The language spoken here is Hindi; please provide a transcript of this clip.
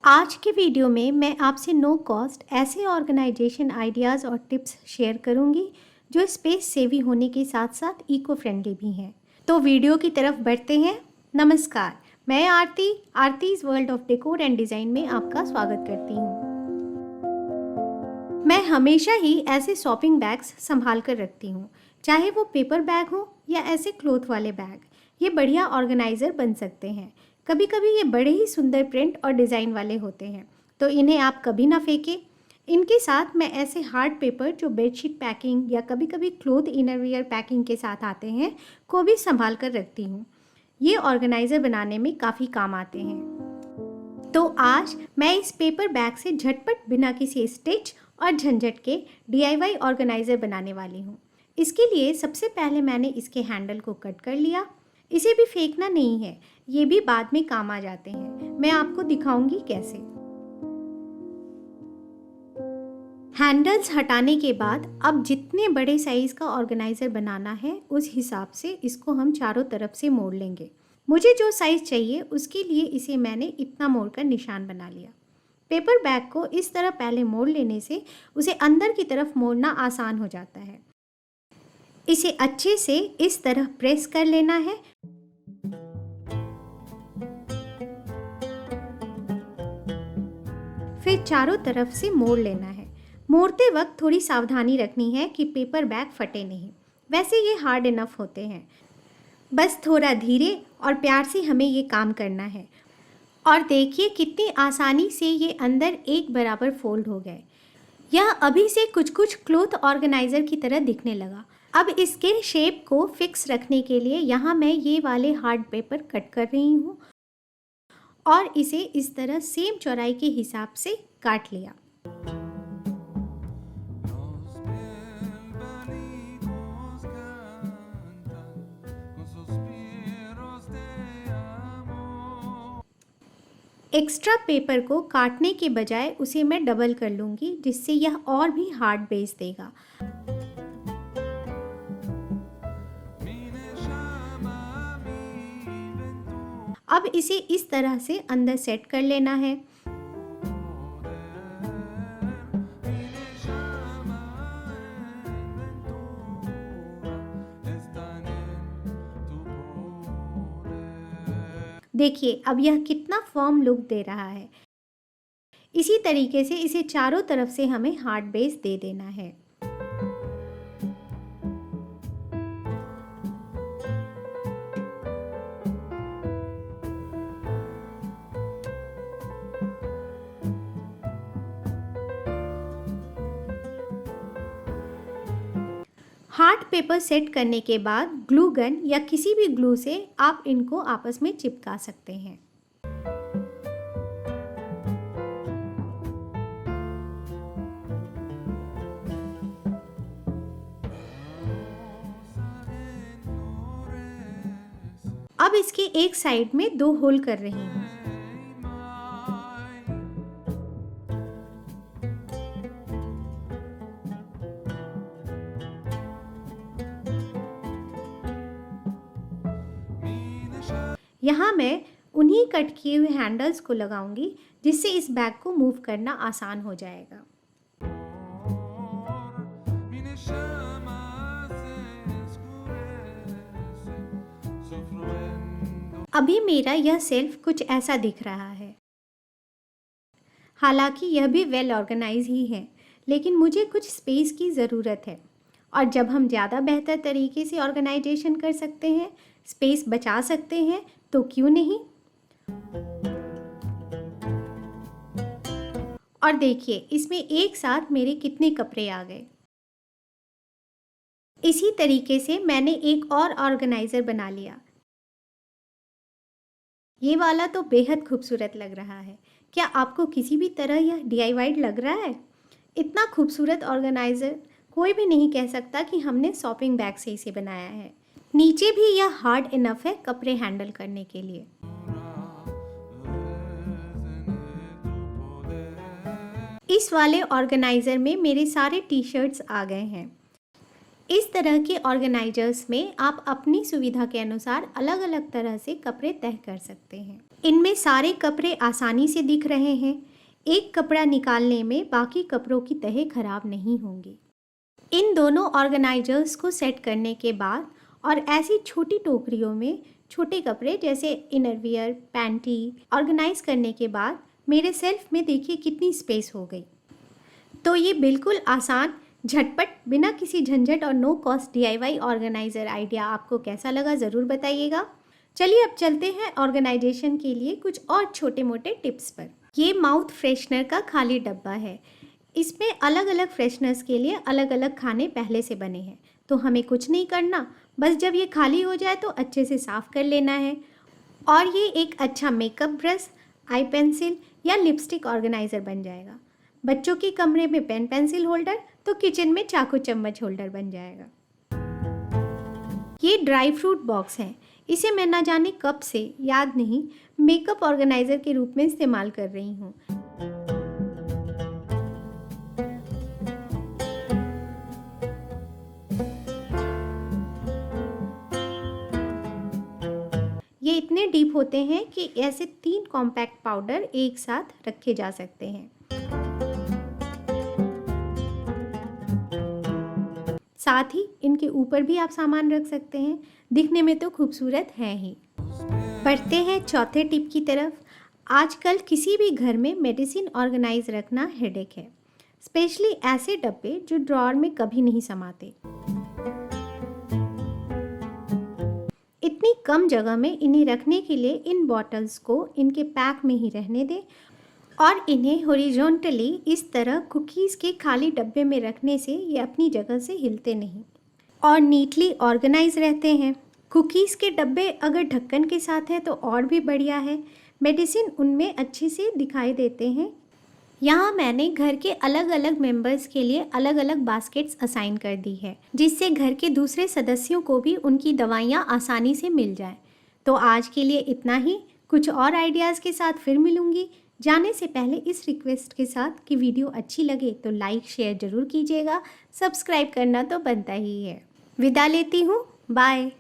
आज के वीडियो में मैं आपसे नो कॉस्ट ऐसे ऑर्गेनाइजेशन आइडियाज़ और टिप्स शेयर करूंगी जो स्पेस सेवी होने के साथ साथ इको फ्रेंडली भी हैं। तो वीडियो की तरफ बढ़ते हैं। नमस्कार, मैं Aarti's world of decor and design में आपका स्वागत करती हूँ। मैं हमेशा ही ऐसे शॉपिंग बैग्स संभाल कर रखती हूँ, चाहे वो पेपर बैग हो या ऐसे क्लॉथ वाले बैग। ये बढ़िया ऑर्गेनाइज़र बन सकते हैं। कभी कभी ये बड़े ही सुंदर प्रिंट और डिज़ाइन वाले होते हैं, तो इन्हें आप कभी ना फेंकें। इनके साथ मैं ऐसे हार्ड पेपर जो बेडशीट पैकिंग या कभी कभी क्लॉथ इनरवियर पैकिंग के साथ आते हैं को भी संभाल कर रखती हूँ। ये ऑर्गेनाइज़र बनाने में काफ़ी काम आते हैं। तो आज मैं इस पेपर बैग से झटपट बिना किसी स्टिच और झंझट के DIY ऑर्गेनाइज़र बनाने वाली हूँ। इसके लिए सबसे पहले मैंने इसके हैंडल को कट कर लिया। इसे भी फेंकना नहीं है, ये भी बाद में काम आ जाते हैं। मैं आपको दिखाऊंगी कैसे। हैंडल्स हटाने के बाद अब जितने बड़े साइज़ का ऑर्गेनाइज़र बनाना है उस हिसाब से इसको हम चारों तरफ से मोड़ लेंगे। मुझे जो साइज़ चाहिए उसके लिए इसे मैंने इतना मोड़ कर निशान बना लिया। पेपर बैग को इस तरह पहले मोड़ लेने से उसे अंदर की तरफ मोड़ना आसान हो जाता है। इसे अच्छे से इस तरह प्रेस कर लेना है। फिर चारों तरफ से मोड़ लेना है। मोड़ते वक्त थोड़ी सावधानी रखनी है कि पेपर बैग फटे नहीं। वैसे ये हार्ड इनफ होते हैं, बस थोड़ा धीरे और प्यार से हमें ये काम करना है। और देखिए कितनी आसानी से ये अंदर एक बराबर फोल्ड हो गए। यह अभी से कुछ क्लॉथ ऑर्गेनाइज़र की तरह दिखने लगा। अब इसके शेप को फिक्स रखने के लिए यहाँ मैं ये वाले हार्ड पेपर कट कर रही हूँ और इसे इस तरह सेम चौड़ाई के हिसाब से काट लिया। एक्स्ट्रा पेपर को काटने के बजाय उसे मैं डबल कर लूँगी, जिससे यह और भी हार्ड बेस देगा। अब इसे इस तरह से अंदर सेट कर लेना है। देखिए अब यह कितना फर्म लुक दे रहा है। इसी तरीके से इसे चारों तरफ से हमें हार्ड बेस दे देना है। हार्ड पेपर सेट करने के बाद ग्लू गन या किसी भी ग्लू से आप इनको आपस में चिपका सकते हैं। अब इसके एक साइड में 2 होल कर रही हूँ। यहाँ मैं उन्हीं कट किए हुए हैंडल्स को लगाऊंगी, जिससे इस बैग को मूव करना आसान हो जाएगा। अभी मेरा यह सेल्फ कुछ ऐसा दिख रहा है। हालांकि यह भी वेल ऑर्गेनाइज ही है, लेकिन मुझे कुछ स्पेस की ज़रूरत है। और जब हम ज़्यादा बेहतर तरीके से ऑर्गेनाइजेशन कर सकते हैं, स्पेस बचा सकते हैं, तो क्यों नहीं। और देखिए इसमें एक साथ मेरे कितने कपड़े आ गए। इसी तरीके से मैंने एक और ऑर्गेनाइज़र बना लिया। ये वाला तो बेहद खूबसूरत लग रहा है। क्या आपको किसी भी तरह यह DIY लग रहा है? इतना खूबसूरत ऑर्गेनाइज़र कोई भी नहीं कह सकता कि हमने शॉपिंग बैग से इसे बनाया है। नीचे भी यह हार्ड इनफ है कपड़े हैंडल करने के लिए। इस वाले ऑर्गेनाइज़र में मेरे सारे टी-शर्ट्स आ गए हैं। इस तरह के ऑर्गेनाइजर्स में आप अपनी सुविधा के अनुसार अलग अलग तरह से कपड़े तय कर सकते हैं। इनमें सारे कपड़े आसानी से दिख रहे हैं। एक कपड़ा निकालने में बाकी कपड़ों की तह खराब नहीं होंगी। इन दोनों ऑर्गेनाइजर्स को सेट करने के बाद और ऐसी छोटी टोकरियों में छोटे कपड़े जैसे इनरवियर, पैंटी ऑर्गेनाइज करने के बाद मेरे सेल्फ में देखिए कितनी स्पेस हो गई। तो ये बिल्कुल आसान, झटपट, बिना किसी झंझट और no cost DIY organiser idea आपको कैसा लगा ज़रूर बताइएगा। चलिए अब चलते हैं ऑर्गेनाइजेशन के लिए कुछ और छोटे मोटे टिप्स पर। ये माउथ फ्रेशनर का खाली डब्बा है। इसमें अलग अलग फ्रेशनर्स के लिए अलग अलग खाने पहले से बने हैं, तो हमें कुछ नहीं करना, बस जब ये खाली हो जाए तो अच्छे से साफ़ कर लेना है। और ये एक अच्छा मेकअप ब्रश, आई पेंसिल या लिपस्टिक ऑर्गेनाइज़र बन जाएगा। बच्चों के कमरे में पेन पेंसिल होल्डर तो किचन में चाकू चम्मच होल्डर बन जाएगा। ये ड्राई फ्रूट बॉक्स है। इसे मैं ना जाने कब से, याद नहीं, मेकअप ऑर्गेनाइज़र के रूप में इस्तेमाल कर रही हूँ। ये इतने डीप होते हैं कि ऐसे 3 कॉम्पैक्ट पाउडर एक साथ रखे जा सकते हैं। साथ ही इनके ऊपर भी आप सामान रख सकते हैं। दिखने में तो खूबसूरत है ही। बढ़ते हैं चौथे टिप की तरफ। आजकल किसी भी घर में मेडिसिन ऑर्गेनाइज रखना हेडेक है, स्पेशली ऐसे डब्बे जो ड्रॉअर में कभी नहीं समाते। इतनी कम जगह में इन्हें रखने के लिए इन बॉटल्स को इनके पैक में ही रहने दें और इन्हें हॉरिजॉन्टली इस तरह कुकीज़ के खाली डब्बे में रखने से ये अपनी जगह से हिलते नहीं और नीटली ऑर्गेनाइज रहते हैं। कुकीज़ के डब्बे अगर ढक्कन के साथ हैं तो और भी बढ़िया है, मेडिसिन उनमें अच्छे से दिखाई देते हैं। यहाँ मैंने घर के अलग अलग मेंबर्स के लिए अलग अलग बास्केट्स असाइन कर दी है, जिससे घर के दूसरे सदस्यों को भी उनकी दवाइयाँ आसानी से मिल जाए। तो आज के लिए इतना ही। कुछ और आइडियाज़ के साथ फिर मिलूँगी। जाने से पहले इस रिक्वेस्ट के साथ कि वीडियो अच्छी लगे तो लाइक शेयर ज़रूर कीजिएगा, सब्सक्राइब करना तो बनता ही है। विदा लेती हूँ, बाय।